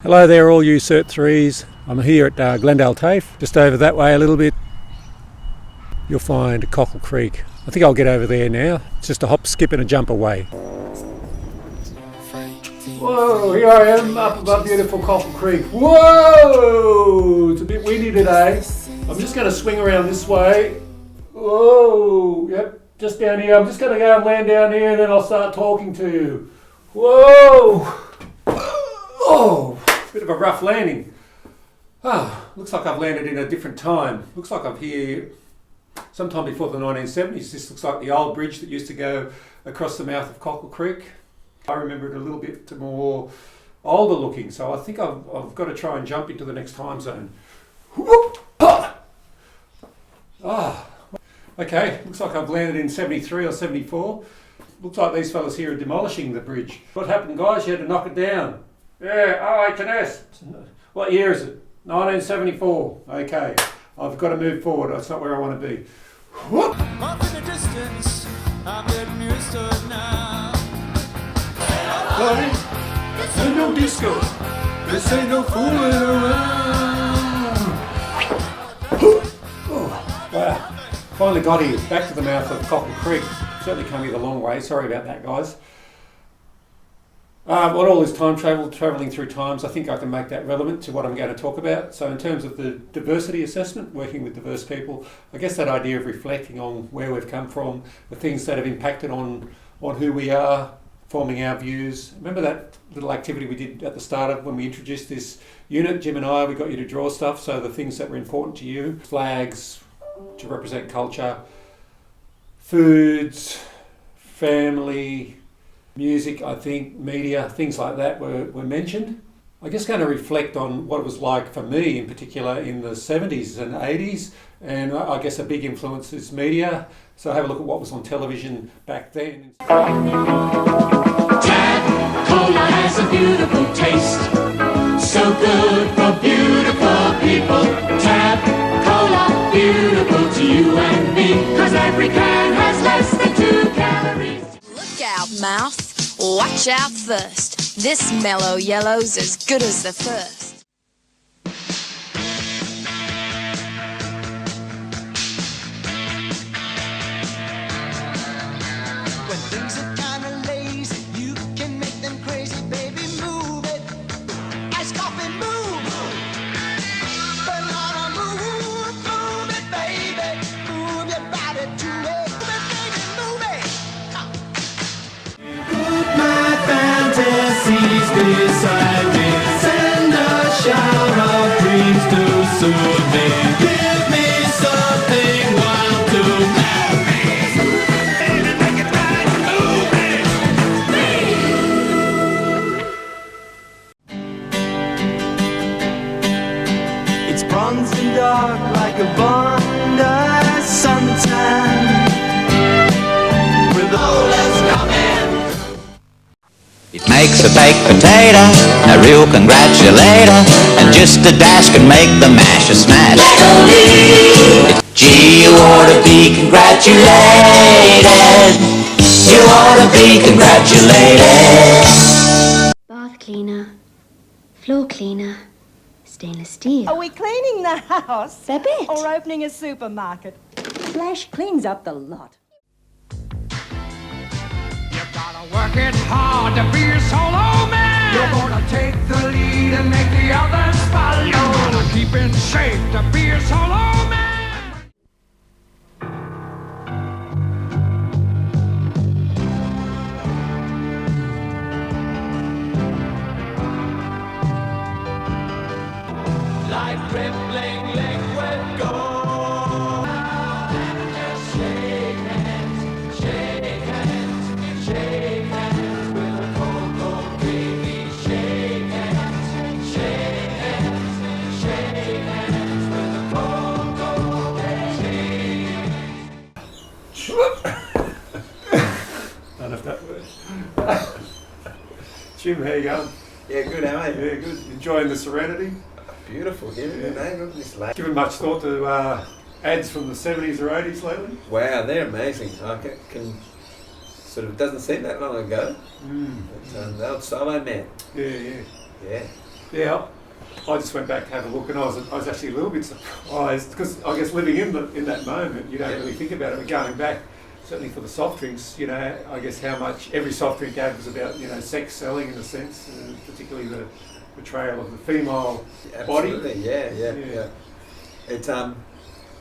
Hello there all you Cert 3s. I'm here at Glendale TAFE. Just over that way a little bit you'll find Cockle Creek. I think I'll get over there now. It's just a hop, skip and a jump away. Whoa, here I am up above beautiful Cockle Creek. Whoa, it's a bit windy today. I'm just going to swing around this way. Whoa, yep, just down here. I'm just going to go and land down here and then I'll start talking to you. Whoa. Oh, bit of a rough landing. Looks like I've landed in a different time. Looks like I'm here sometime before the 1970s. This looks like the old bridge that used to go across the mouth of Cockle Creek. I remember it a little bit more older looking, so I think I've got to try and jump into the next time zone. Okay, looks like I've landed in 73 or 74. Looks like these fellas here are demolishing the bridge. What happened, guys? You had to knock it down. Yeah, OH&S. What year is it? 1974. Okay, I've got to move forward. That's not where I want to be. Whoop. Off in the distance, I'm getting used to it now. Buddy, this ain't no disco. This ain't no fooling around. Oh, wow. Finally got here, back to the mouth of Cockle Creek. Certainly come here the long way. Sorry about that, guys. What all this time travelling through times, I think I can make that relevant to what I'm going to talk about. So in terms of the diversity assessment, working with diverse people, I guess that idea of reflecting on where we've come from, the things that have impacted on who we are, forming our views. Remember that little activity we did at the start of when we introduced this unit, Jim and I, we got you to draw stuff, so the things that were important to you, flags to represent culture, foods, family, music, I think, media, things like that were mentioned. I'm just going to reflect on what it was like for me in particular in the 70s and 80s, and I guess a big influence is media. So have a look at what was on television back then. Tab Cola has a beautiful taste, so good for beautiful people. Tab Cola, beautiful to you and me, 'cause every can has less than 2 calories. Look out, mouse. Watch out first. This mellow yellow's as good as the first. When things are kinda lazy, you can make them crazy, baby, move it. Ice coffee, move. Banana, move it, baby. Move your body to it. Move it, baby, move it. Put my fantasies beside me. Send a shower of dreams to soothe me. Give me something wild to move me. Baby, make it right, move it. It's bronzed and dark like a Bondi suntan. With the let's come in. It makes a baked potato a real congratulator, and just a dash can make the mash a smash. Gee, you ought to be congratulated. You ought to be congratulated. Bath cleaner, floor cleaner, stainless steel. Are we cleaning the house? A bit. Or opening a supermarket? Flash cleans up the lot. You gotta work it hard to be a solo man. You're gonna take the lead and make the others follow. You gotta keep in shape to be a solo man. Like rippling liquid gold. Just shake hands, shake hands, shake hands with a cocoa baby. Shake hands, shake hands, shake hands with a cocoa baby. None of that works. Jim, how you going? Yeah, good, how are you? Yeah, good. Enjoying the serenity? Beautiful, hearing the name of this lady. Given much thought to ads from the 70s or 80s lately? Wow, they're amazing. I can sort of, doesn't seem that long ago. But, the old solo man. Yeah. Yeah. Yeah, I just went back to have a look, and I was actually a little bit surprised because I guess living in that moment, you don't really think about it. But going back, certainly for the soft drinks, I guess how much every soft drink ad was about, sex selling in a sense, particularly the portrayal of the female body. Absolutely, yeah. It's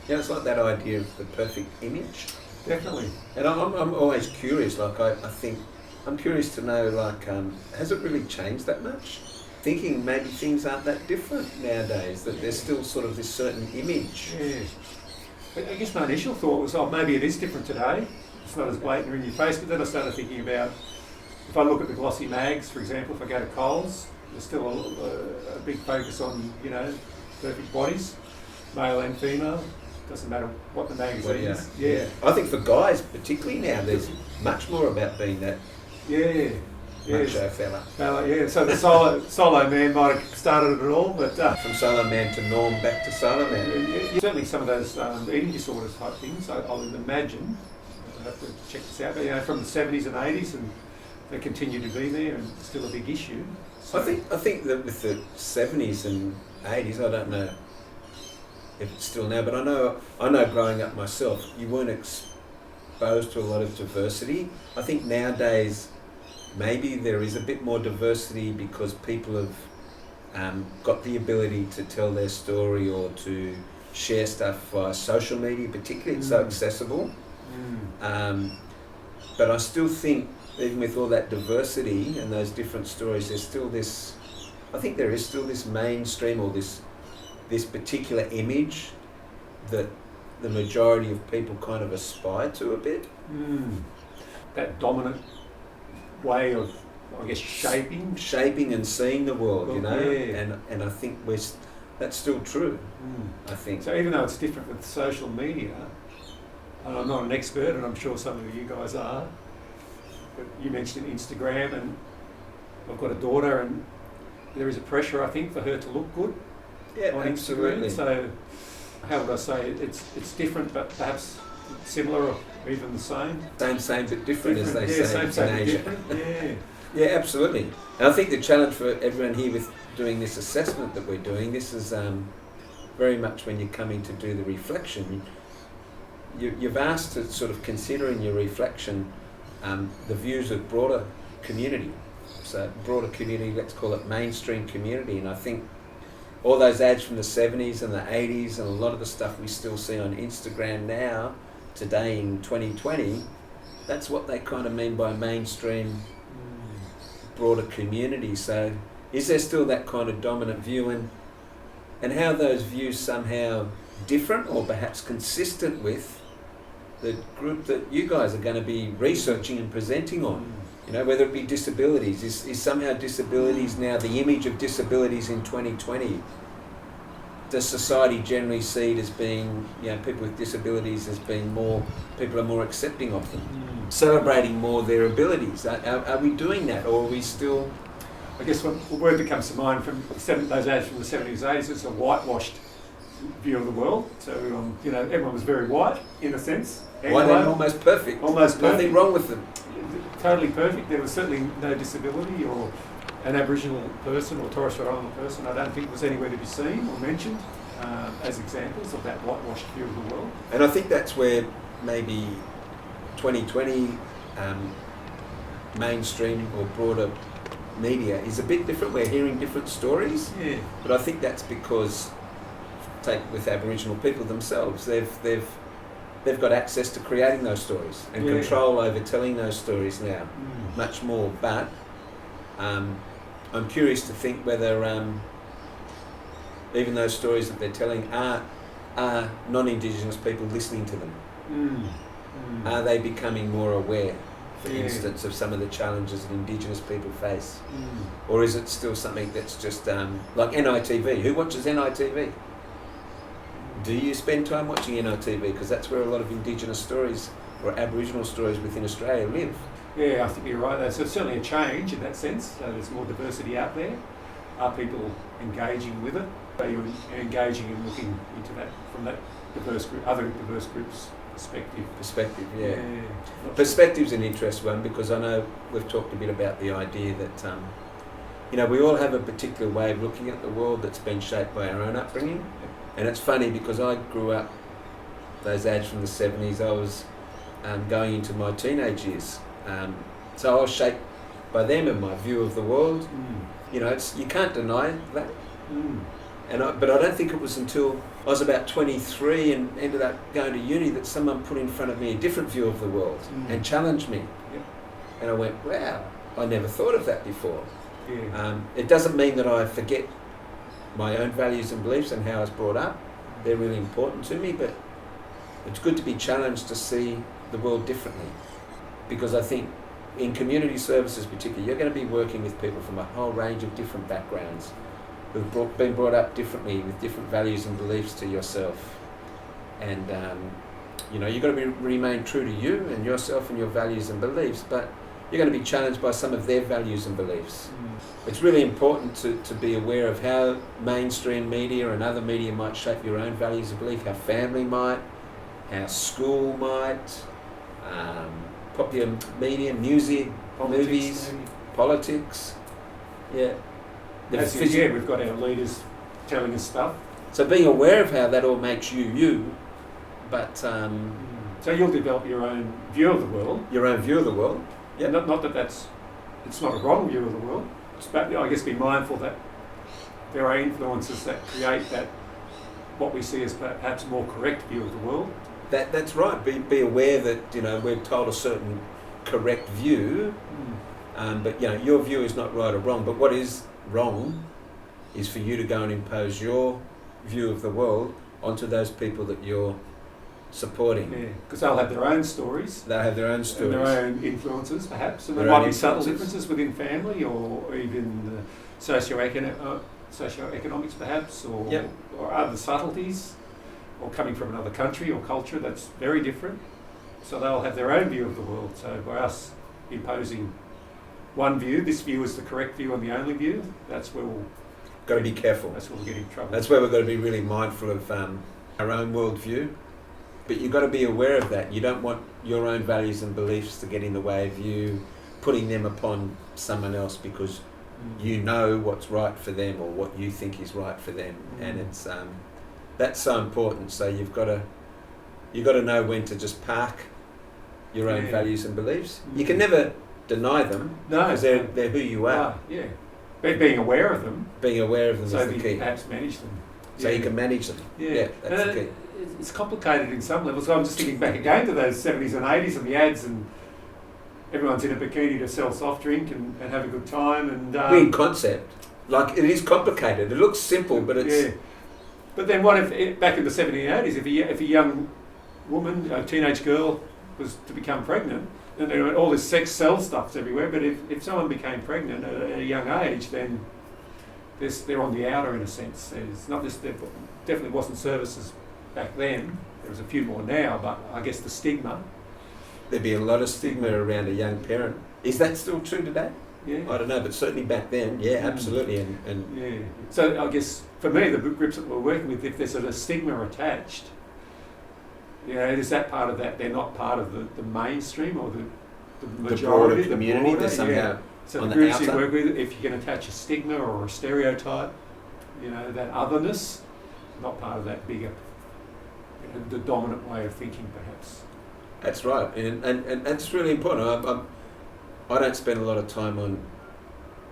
it's like that idea of the perfect image. Definitely. And I'm always curious. Like I think I'm curious to know. Like, has it really changed that much? Thinking maybe things aren't that different nowadays. That there's still sort of this certain image. Yeah. I guess my initial thought was, maybe it is different today. It's not as blatant or in your face. But then I started thinking about, if I look at the glossy mags, for example, if I go to Coles, there's still a big focus on, perfect bodies, male and female. Doesn't matter what the magazine is. Yeah. I think for guys particularly now, there's much more about being that macho fella. So the solo man might have started it all, but from solo man to norm back to solo man. Certainly some of those eating disorders type things, I would imagine. I'll have to check this out. But from the 70s and 80s, and they continue to be there, and still a big issue. So I think that with the 70s and 80s, I don't know if it's still now, but I know growing up myself, you weren't exposed to a lot of diversity. I think nowadays maybe there is a bit more diversity because people have got the ability to tell their story or to share stuff via social media, particularly. It's so accessible. But I still think, even with all that diversity and those different stories, there's still this, I think there is still this mainstream or this particular image that the majority of people kind of aspire to a bit. That dominant way of, I guess, shaping and seeing the world, Yeah. And I think that's still true. I think so. Even though it's different with social media, and I'm not an expert, and I'm sure some of you guys are, but you mentioned Instagram, and I've got a daughter, and there is a pressure, I think, for her to look good. Yeah, on absolutely. Instagram. So, how would I say it's different, but perhaps similar or even the same. Same but different, as they say in Asia. Yeah, absolutely. And I think the challenge for everyone here with doing this assessment that we're doing, this is very much when you're coming to do the reflection. You've asked to sort of consider in your reflection the views of broader community. So broader community, let's call it mainstream community, and I think all those ads from the 70s and the 80s and a lot of the stuff we still see on Instagram now, today in 2020, that's what they kind of mean by mainstream broader community. So is there still that kind of dominant view, and how those views somehow different or perhaps consistent with the group that you guys are going to be researching and presenting on? Whether it be disabilities, is somehow disabilities now the image of disabilities in 2020? Does society generally see it as being, people with disabilities as being people are more accepting of them, celebrating more their abilities? Are we doing that, or are we still? I guess what word that comes to mind from those ads from the 70s, 80s, it's a whitewashed view of the world. So, everyone was very white, in a sense. White and almost perfect. Nothing wrong with them. Totally perfect. There was certainly no disability or an Aboriginal person or Torres Strait Islander person. I don't think was anywhere to be seen or mentioned as examples of that whitewashed view of the world. And I think that's where maybe 2020 mainstream or broader media is a bit different. We're hearing different stories, but I think that's because, take with Aboriginal people themselves, they've got access to creating those stories and control over telling those stories now, much more. But I'm curious to think whether even those stories that they're telling are non-Indigenous people listening to them. Are they becoming more aware, for instance, of some of the challenges that Indigenous people face? Or is it still something that's just like NITV? Who watches NITV? Do you spend time watching NITV? Because that's where a lot of Indigenous stories or Aboriginal stories within Australia live. Yeah, I think you're right. There's certainly a change in that sense. So there's more diversity out there. Are people engaging with it? Are you engaging and looking into that from that other diverse groups' perspective? Yeah. Perspective's an interesting one, because I know we've talked a bit about the idea that you know, we all have a particular way of looking at the world that's been shaped by our own upbringing. And it's funny because I grew up, those ads from the 70s, I was going into my teenage years. So I was shaped by them and my view of the world. You know, you can't deny that. But I don't think it was until I was about 23 and ended up going to uni that someone put in front of me a different view of the world and challenged me. And I went, wow, I never thought of that before. It doesn't mean that I forget my own values and beliefs and how I was brought up. They're really important to me, but it's good to be challenged to see the world differently. Because I think in community services particularly, you're going to be working with people from a whole range of different backgrounds who've been brought up differently with different values and beliefs to yourself. And you know, you've got to remain true to you and yourself and your values and beliefs, but you're going to be challenged by some of their values and beliefs. It's really important to be aware of how mainstream media and other media might shape your own values and beliefs, how family might, how school might, popular media, music, movies, politics. Yeah. We've got our leaders telling us stuff. So being aware of how that all makes you, but... so you'll develop your own view of the world. Your own view of the world. Yeah. Not that it's not a wrong view of the world. It's about, I guess, be mindful that there are influences that create that, what we see as perhaps a more correct view of the world. That's right. Be aware that, you know, we're told a certain correct view, but, you know, your view is not right or wrong. But what is wrong is for you to go and impose your view of the world onto those people that you're supporting. Yeah, because they'll have their own stories. They'll have their own stories. And their own influences, perhaps. And there Their might own be subtle influences. differences within family or even socioeconomics, perhaps, or other subtleties, or coming from another country or culture that's very different. So they'll have their own view of the world. So by us imposing one view, this view is the correct view and the only view, that's where we'll... Got to be careful. That's where we'll get in trouble. That's where we've got to be really mindful of our own worldview. But you've got to be aware of that. You don't want your own values and beliefs to get in the way of you putting them upon someone else because you know what's right for them or what you think is right for them. And it's that's so important. So you've got to know when to just park your own values and beliefs. You can never deny them because they're who you are. Yeah. But being aware of them. Being aware of them so is the you key. can perhaps manage them. So you can manage them. Yeah, that's the key. It's complicated in some levels. So I'm just thinking back again to those 70s and 80s and the ads, and everyone's in a bikini to sell soft drink and have a good time. And weird concept. Like, it is complicated. It looks simple, but it's... Yeah. But then what if, back in the 70s and 80s, if a young woman, a teenage girl, was to become pregnant, and there were all this sex sell stuff's everywhere, but if someone became pregnant at a young age, then they're on the outer in a sense. There's not this, there definitely wasn't services back then. There was a few more now, but I guess the stigma. There'd be a lot of stigma around a young parent. Is that still true today? Yeah. I don't know, but certainly back then, yeah, absolutely. And yeah. So I guess for me, the groups that we're working with, if there's a stigma attached, you know, is that part of that? They're not part of the mainstream or the majority, broader community. They're somehow So on the the groups you outer. work with, if you can attach a stigma or a stereotype, you know, that otherness, not part of that bigger, you know, the dominant way of thinking, perhaps. That's right, and it's really important. I don't spend a lot of time on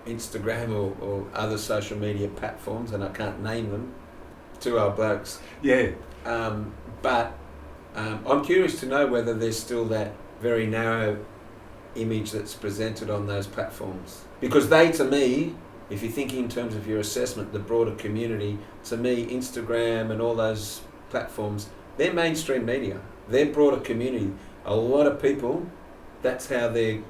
Instagram or other social media platforms, and I can't name them. Two old blokes. Yeah. But I'm curious to know whether there's still that very narrow image that's presented on those platforms. Because they, to me, if you're thinking in terms of your assessment, the broader community, to me, Instagram and all those platforms, they're mainstream media. They're broader community. A lot of people, that's how they're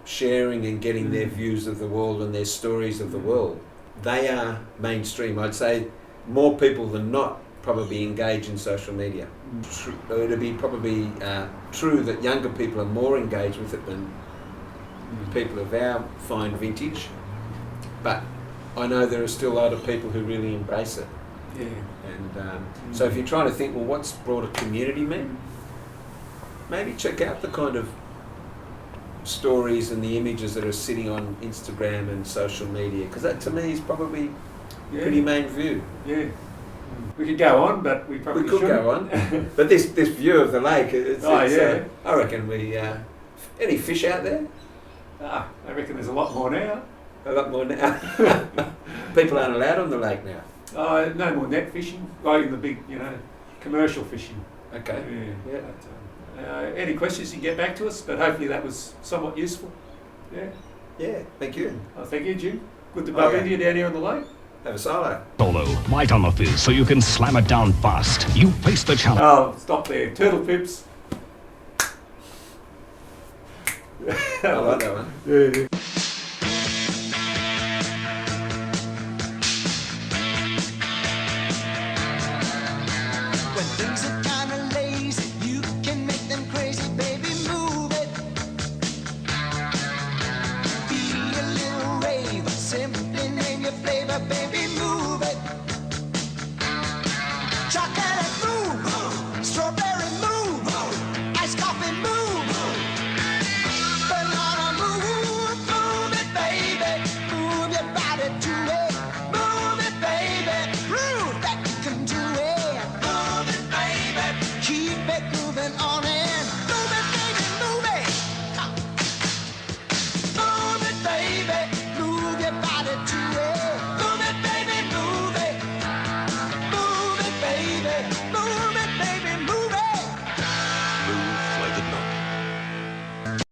sharing and getting their views of the world and their stories of the world. They are mainstream. I'd say more people than not probably engage in social media. It would be probably true that younger people are more engaged with it than people of our fine vintage. But I know there are still a lot of people who really embrace it. Yeah. And so if you're trying to think, well, what's broader community mean? Maybe check out the kind of stories and the images that are sitting on Instagram and social media, because that to me is probably pretty main view. Yeah. We could go on, but we probably We could shouldn't. go on, but this view of the lake, Yeah. I reckon we any fish out there? I reckon there's a lot more now. A lot more now. People aren't allowed on the lake now. No more net fishing, like in the big, commercial fishing. Okay. Yeah. But, any questions, you can get back to us, but hopefully that was somewhat useful. Yeah. Yeah. Thank you. Thank you, Jim. Good to bump into you down here on the lake. Have a solo. Solo, light on the fizz so you can slam it down fast. You face the challenge. Oh, stop there. Turtle pips. I like that one. Yeah.